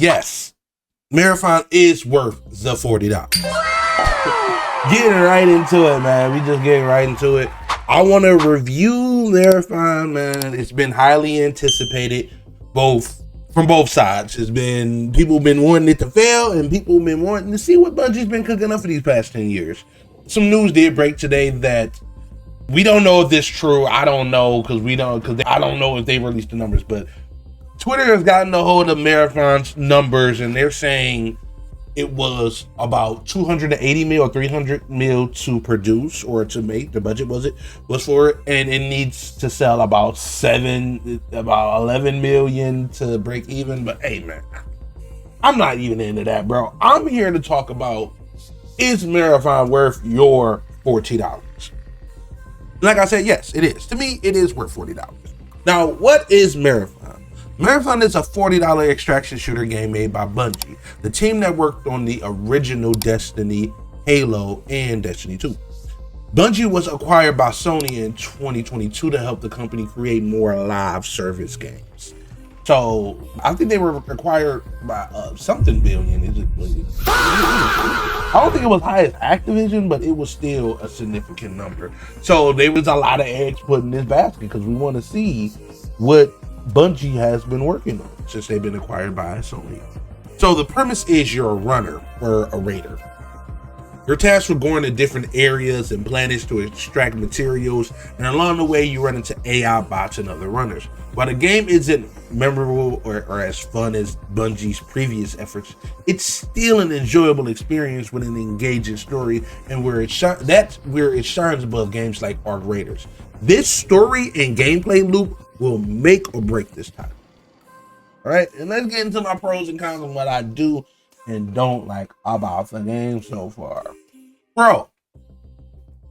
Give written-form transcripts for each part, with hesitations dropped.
Yes, Marathon is worth the $40. Getting right into it, man. We just getting right into it. I want to review Marathon, man. It's been highly anticipated, from both sides. It's been people been wanting it to fail, and people been wanting to see what Bungie's been cooking up for these past 10 years. Some news did break today that we don't know if this is true. I don't know because I don't know if they released the numbers, but Twitter has gotten a hold of Marathon's numbers, and they're saying it was about 280 mil or 300 mil to produce or to make. The budget was for it, and it needs to sell about 11 million to break even. But hey, man, I'm not even into that, bro. I'm here to talk about, is Marathon worth your $40? Like I said, yes, it is. To me, it is worth $40. Now, what is Marathon? Marathon is a $40 extraction shooter game made by Bungie, the team that worked on the original Destiny, Halo, and Destiny 2. Bungie was acquired by Sony in 2022 to help the company create more live service games. So I think they were acquired by something billion. I don't think it was high as Activision, but it was still a significant number. So there was a lot of eggs put in this basket because we want to see what Bungie has been working on since they've been acquired by Sony. So the premise is you're a runner or a raider. You're tasked with going to different areas and planets to extract materials, and along the way you run into AI bots and other runners. While the game isn't memorable or as fun as Bungie's previous efforts, it's still an enjoyable experience with an engaging story, and that's where it shines above games like Arc Raiders. This story and gameplay loop will make or break this title. All right, and let's get into my pros and cons of what I do and don't like about the game so far. Bro,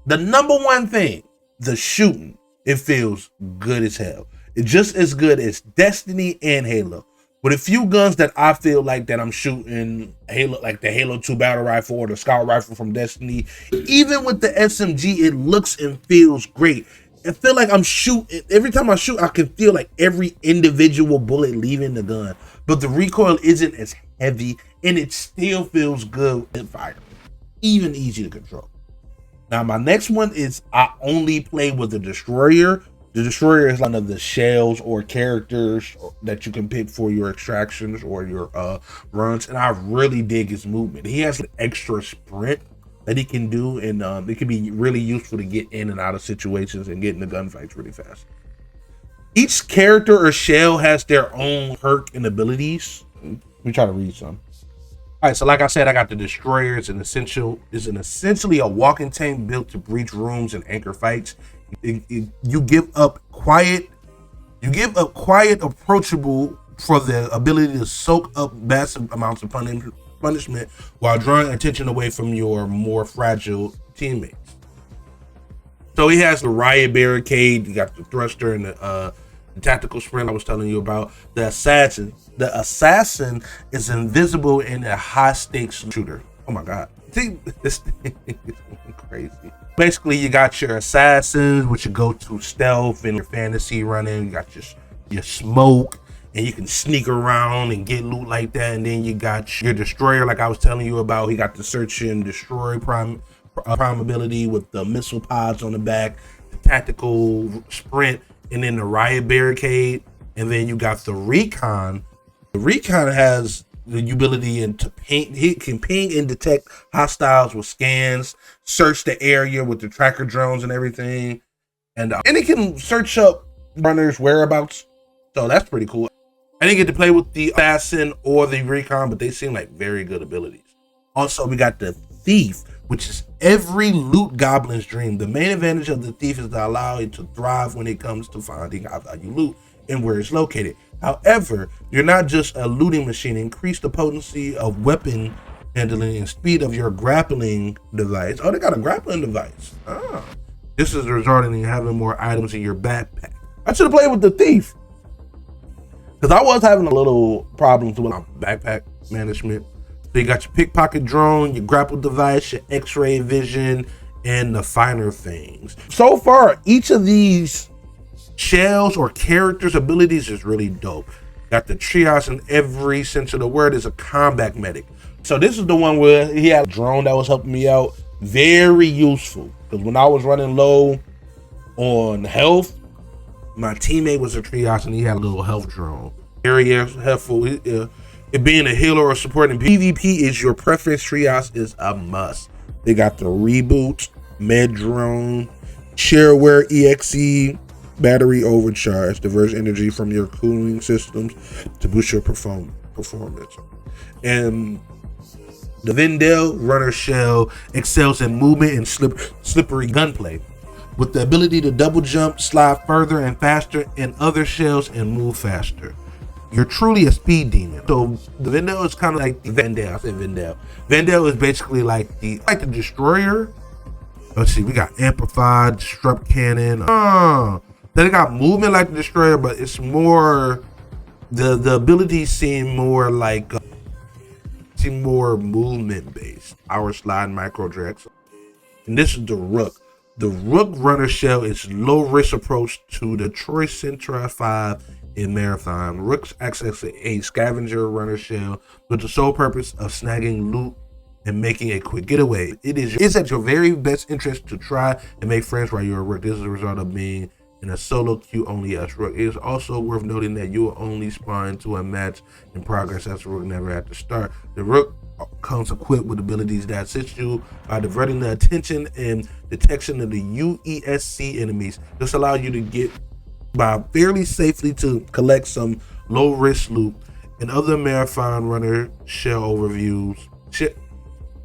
the number one thing, the shooting, it feels good as hell. It's just as good as Destiny and Halo. With a few guns that I feel like that I'm shooting Halo, like the Halo 2 battle rifle or the scout rifle from Destiny. Even with the SMG, it looks and feels great. I feel like I'm shooting. Every time I shoot, I can feel like every individual bullet leaving the gun. But the recoil isn't as heavy, and it still feels good with fire. Even easy to control. Now, my next one is I only play with the Destroyer. The Destroyer is one of the shells or characters that you can pick for your extractions or your runs, and I really dig his movement. He has an extra sprint that he can do, and it can be really useful to get in and out of situations and get into gunfights really fast. Each character or shell has their own perk and abilities. Let me try to read some. All right, so like I said, I got the Destroyer. It's essentially a walking tank built to breach rooms and anchor fights. You give up quiet, approachable for the ability to soak up massive amounts of punishment while drawing attention away from your more fragile teammates. So he has the riot barricade, you got the thruster and the tactical sprint I was telling you about. The assassin is invisible in a high stakes shooter. Oh my god, see, this thing is crazy. Basically, you got your assassins, which you go to stealth and your fantasy running. You got your smoke, and you can sneak around and get loot like that. And then you got your Destroyer, like I was telling you about. He got the search and destroy prime ability with the missile pods on the back, the tactical sprint, and then the riot barricade. And then you got the recon. The recon has the ability to ping. He can ping and detect hostiles with scans, search the area with the tracker drones and everything, and it can search up runners' whereabouts. So that's pretty cool. I didn't get to play with the assassin or the recon, but they seem like very good abilities. Also, we got the thief, which is every loot goblin's dream. The main advantage of the thief is to allow it to thrive when it comes to finding high value loot and where it's located. However, you're not just a looting machine. Increase the potency of weapon handling and speed of your grappling device. Oh, they got a grappling device. Oh. This is resulting in having more items in your backpack. I should have played with the thief, because I was having a little problems with my backpack management. So you got your pickpocket drone, your grapple device, your x-ray vision, and the finer things. So far, each of these shells or characters' abilities is really dope. Got the triage in every sense of the word. Is a combat medic. So this is the one where he had a drone that was helping me out. Very useful, because when I was running low on health, my teammate was a triage and he had a little health drone. Very helpful. It being a healer or supporting PvP is your preference. Triage is a must. They got the reboot, med drone, shareware EXE, battery overcharge, diverse energy from your cooling systems to boost your performance. And the Vendel runner shell excels in movement and slippery gunplay, with the ability to double jump, slide further and faster in other shells, and move faster. You're truly a speed demon. So the Vendel is kind of like the Vendel. I said Vendel. Vendel is basically like the destroyer. Let's see, we got amplified, disrupt cannon. Then it got movement like the destroyer, but it's more the abilities seem more like more movement based. Our slide micro drags. And this is the Rook. The Rook runner shell is low risk approach to the Troy Centra 5 in Marathon. Rooks acts as a scavenger runner shell with the sole purpose of snagging loot and making a quick getaway. It's at your very best interest to try and make friends while you're a Rook. This is a result of being in a solo queue only as Rook. It is also worth noting that you will only spawn into a match in progress as a Rook, never at the start. The Rook comes equipped with abilities that assist you by diverting the attention and detection of the UESC enemies. This allows you to get by fairly safely to collect some low risk loot. And other marathon runner shell overviews. Shell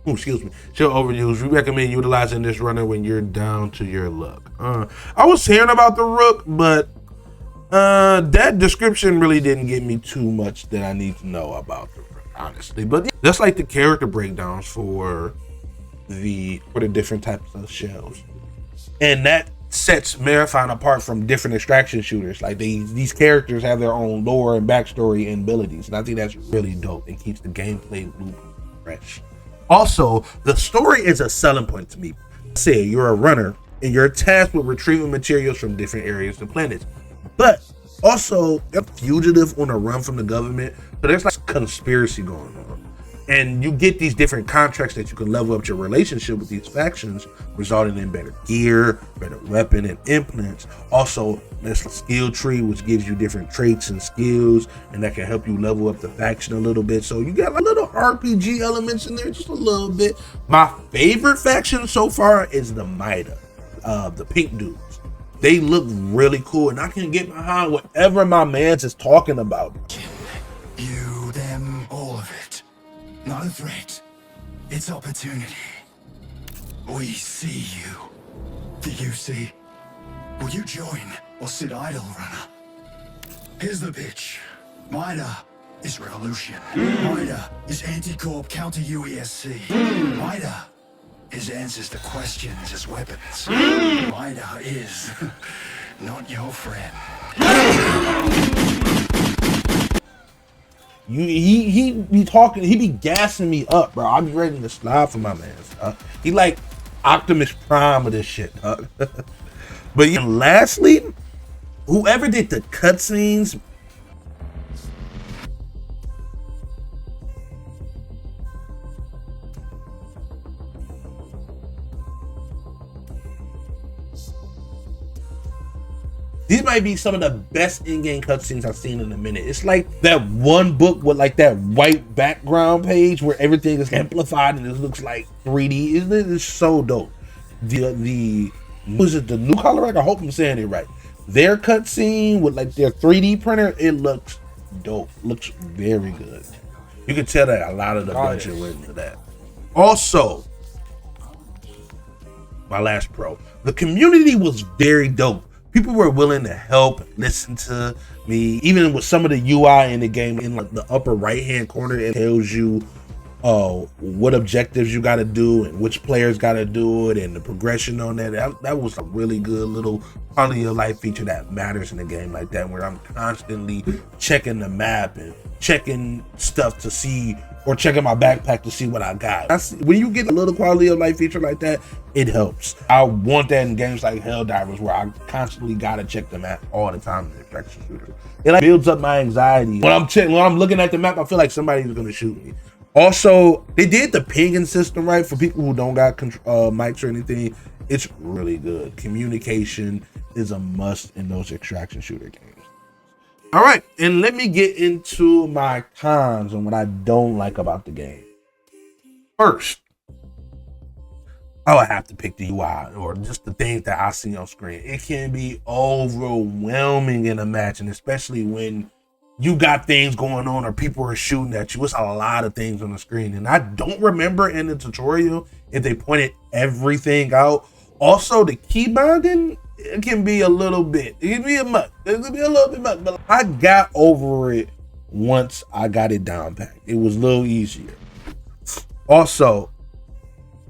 overviews. We recommend utilizing this runner when you're down to your luck. I was hearing about the Rook, but that description really didn't get me too much that I need to know about the Rook, honestly. But that's like the character breakdowns for the different types of shells, and that sets Marathon apart from different extraction shooters. Like these characters have their own lore and backstory and abilities, and I think that's really dope. It keeps the gameplay loop fresh. Also, the story is a selling point to me. Say you're a runner and you're tasked with retrieving materials from different areas and planets, but also you're a fugitive on a run from the government. So there's like conspiracy going on, and you get these different contracts that you can level up your relationship with these factions, resulting in better gear, better weapon and implants. Also, there's a skill tree which gives you different traits and skills, and that can help you level up the faction a little bit. So you got like little RPG elements in there, just a little bit. My favorite faction so far is the Mida, the pink dudes. They look really cool, and I can get behind whatever my man's is talking about. You, them, all of it. Not a threat. It's opportunity. We see you. Do you see? Will you join or sit idle, runner? Here's the pitch. Mida is revolution. Mida is anti-corp counter UESC. Mida is answers to questions as weapons. Mida is not your friend. He be talking, he be gassing me up, bro. I be ready to slide for my man. He like Optimus Prime of this shit. But lastly, whoever did the cutscenes, these might be some of the best in-game cutscenes I've seen in a minute. It's like that one book with like that white background page where everything is amplified and it looks like 3D. It's so dope. Was it the New Color? I hope I'm saying it right. Their cutscene with like their 3D printer, it looks dope. Looks very good. You can tell that a lot of the budget went into that. Also, my last pro, the community was very dope. People were willing to help, listen to me, even with some of the UI in the game. In like the upper right hand corner, it tells you what objectives you got to do and which players got to do it and the progression on that was a really good little quality of life feature that matters in a game like that, where I'm constantly checking the map and checking stuff to see, or checking my backpack to see what I got. When you get a little quality of life feature like that, it helps. I want that in games like Helldivers, where I constantly gotta check the map all the time in extraction shooters. It like builds up my anxiety. When I'm looking at the map, I feel like somebody's gonna shoot me. Also, they did the pinging system right for people who don't got mics or anything. It's really good. Communication is a must in those extraction shooter games. All right, and let me get into my cons and what I don't like about the game. First, I would have to pick the UI, or just the things that I see on screen. It can be overwhelming in a match, and especially when you got things going on or people are shooting at you. It's a lot of things on the screen, and I don't remember in the tutorial if they pointed everything out. Also, the key binding, it can be a little bit. It can be a much. It can be a little bit much, but I got over it once I got it down packed. It was a little easier. Also,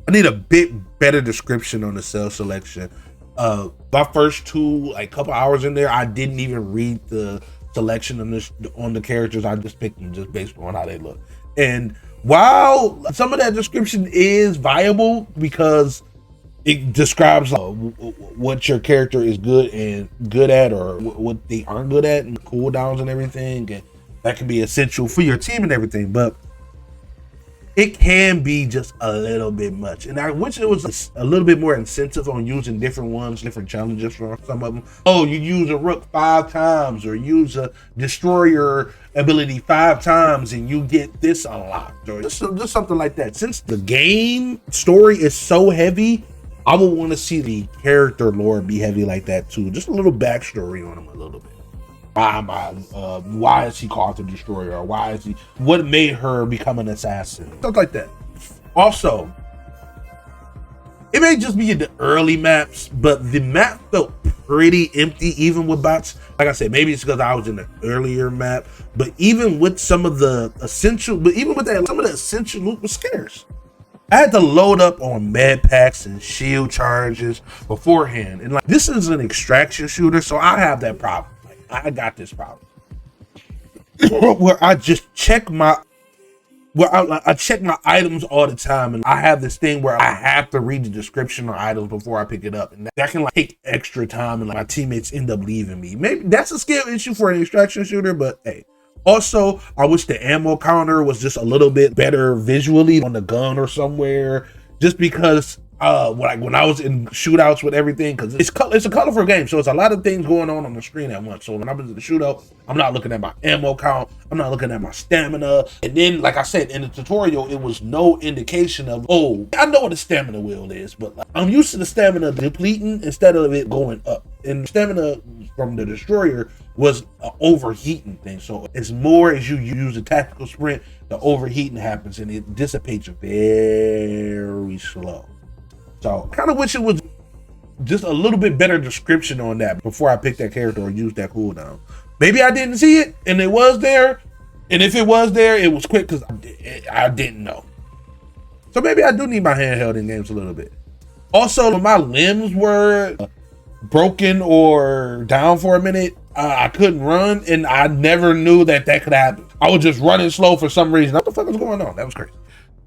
I need a bit better description on the cell selection. My first couple hours in there, I didn't even read the selection on the characters. I just picked them just based on how they look. And while some of that description is viable because it describes what your character is good at or what they aren't good at, and cooldowns and everything, and that can be essential for your team and everything, but it can be just a little bit much. And I wish it was a little bit more incentive on using different ones, different challenges for some of them. Oh, you use a rook 5 times, or use a destroyer ability 5 times and you get this unlocked, or just something like that. Since the game story is so heavy, I would want to see the character lore be heavy like that too. Just a little backstory on him a little bit. Why is he called the destroyer? Or what made her become an assassin? Stuff like that. Also, it may just be in the early maps, but the map felt pretty empty even with bots. Like I said, maybe it's because I was in the earlier map, but even with some of the essential, some of the essential loot was scarce. I had to load up on med packs and shield charges beforehand. And this is an extraction shooter, so I have that problem. I got this problem where I just check my items all the time, and I have this thing where I have to read the description on items before I pick it up, and that can take extra time, and my teammates end up leaving me. Maybe that's a skill issue for an extraction shooter, but hey. Also, I wish the ammo counter was just a little bit better visually on the gun or somewhere, just because when I was in shootouts with everything, because it's a colorful game, so it's a lot of things going on the screen at once. So when I was in the shootout, I'm not looking at my ammo count, I'm not looking at my stamina, and then like I said in the tutorial, it was no indication of, oh, I know what a stamina wheel is, but I'm used to the stamina depleting instead of it going up. And stamina from the destroyer was an overheating thing, so as more as you use a tactical sprint, the overheating happens and it dissipates very slow. So I kind of wish it was just a little bit better description on that before I picked that character or used that cooldown. Maybe I didn't see it and it was there, and if it was there, it was quick because I didn't know. So maybe I do need my handheld in games a little bit. Also, when my limbs were broken or down for a minute, I couldn't run, and I never knew that could happen. I was just running slow for some reason. What the fuck was going on? That was crazy.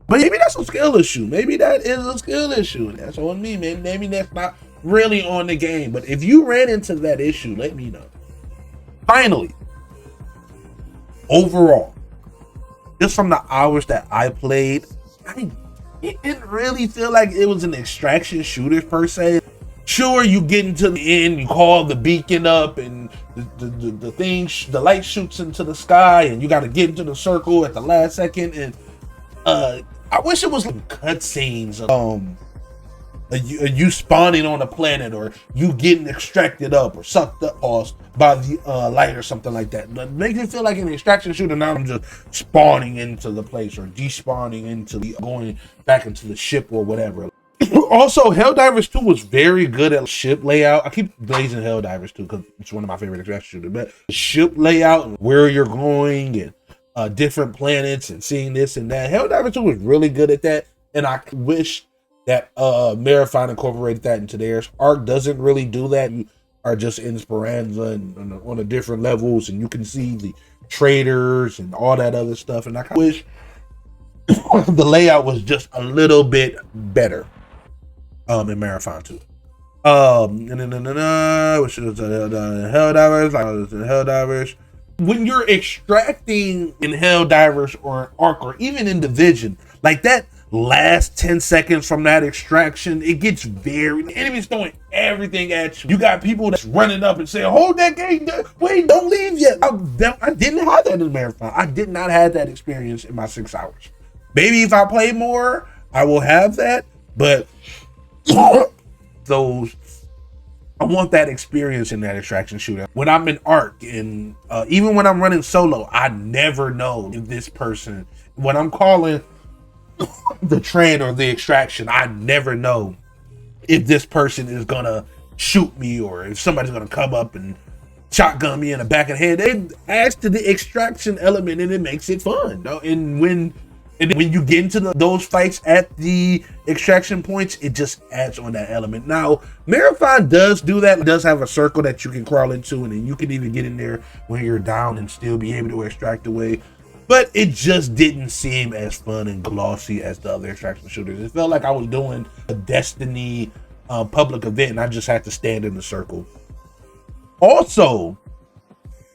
But maybe that's a skill issue. Maybe that is a skill issue. That's on me, man. Maybe that's not really on the game. But if you ran into that issue, let me know. Finally, overall, just from the hours that I played, it didn't really feel like it was an extraction shooter per se. Sure, you get into the end, you call the beacon up, and the light shoots into the sky, and you got to get into the circle at the last second. And I wish it was like cutscenes of you spawning on a planet, or you getting extracted up or sucked up by the light or something like that. But makes it feel like an extraction shooter. Now I'm just spawning into the place or despawning into going back into the ship or whatever. Also, Helldivers 2 was very good at ship layout. I keep blazing Helldivers 2 because it's one of my favorite extraction shooters. But ship layout and where you're going, and different planets and seeing this and that. Helldivers 2 was really good at that, and I wish that Marathon incorporated that into theirs. Arc doesn't really do that. You are just in Speranza and on the different levels, and you can see the traders and all that other stuff. And I wish the layout was just a little bit better in Marathon 2. Which is Helldivers. When you're extracting in Helldivers or Arc or even in Division, like that last 10 seconds from that extraction, it gets very, the enemy's throwing everything at you. You got people that's running up and saying, hold that gate, wait, don't leave yet. I didn't have that in Marathon. I did not have that experience in my 6 hours. Maybe if I play more, I will have that, but those, I want that experience in that extraction shooter. When I'm in Arc and even when I'm running solo, I never know if this person, when I'm calling the train or the extraction, I never know if this person is gonna shoot me or if somebody's gonna come up and shotgun me in the back of the head. It adds to the extraction element and it makes it fun. And when you get into those fights at the extraction points, it just adds on that element. Now, Marathon does do that. It does have a circle that you can crawl into, and then you can even get in there when you're down and still be able to extract away. But it just didn't seem as fun and glossy as the other extraction shooters. It felt like I was doing a Destiny public event, and I just had to stand in the circle. Also,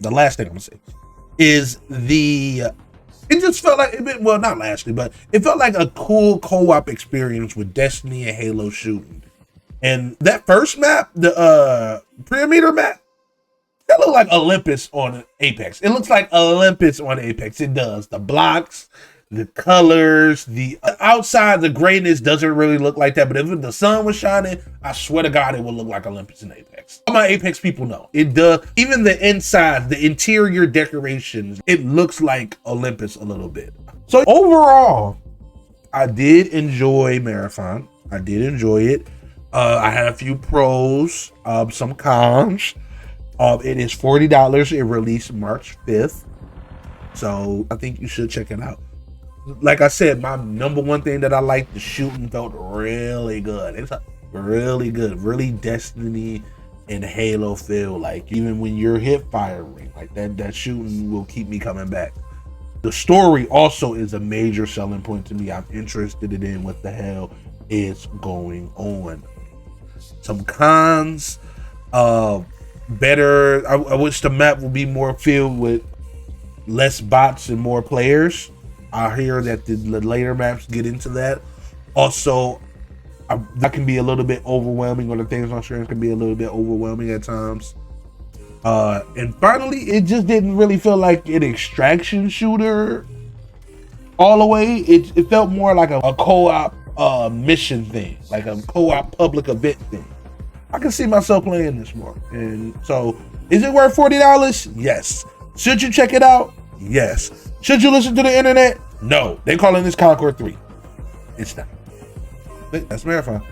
the last thing I'm gonna say is it just felt like, well, not lastly, but it felt like a cool co-op experience with Destiny and Halo shooting. And that first map, the Perimeter map, that looked like Olympus on Apex. It looks like Olympus on Apex. It does. The blocks, the colors, the outside, the grayness doesn't really look like that. But if the sun was shining, I swear to God, it would look like Olympus in Apex. All my Apex people know. It does. Even the inside, the interior decorations, it looks like Olympus a little bit. So overall, I did enjoy Marathon. I did enjoy it. I had a few pros, some cons. It is $40. It released March 5th. So I think you should check it out. Like I said, my number one thing that I liked, the shooting felt really good. It's really good, really Destiny and Halo feel. Like even when you're hip firing, like that shooting will keep me coming back. The story also is a major selling point to me. I'm interested in what the hell is going on. Some cons, better. I wish the map would be more filled with less bots and more players. I hear that the later maps get into that. Also, that can be a little bit overwhelming, or the things on screen can be a little bit overwhelming at times. And finally, it just didn't really feel like an extraction shooter all the way. It felt more like a co-op mission thing, like a co-op public event thing. I can see myself playing this more. And so, is it worth $40? Yes. Should you check it out? Yes. Should you listen to the internet? No. They're calling this Concord 3. It's not. That's Marathon.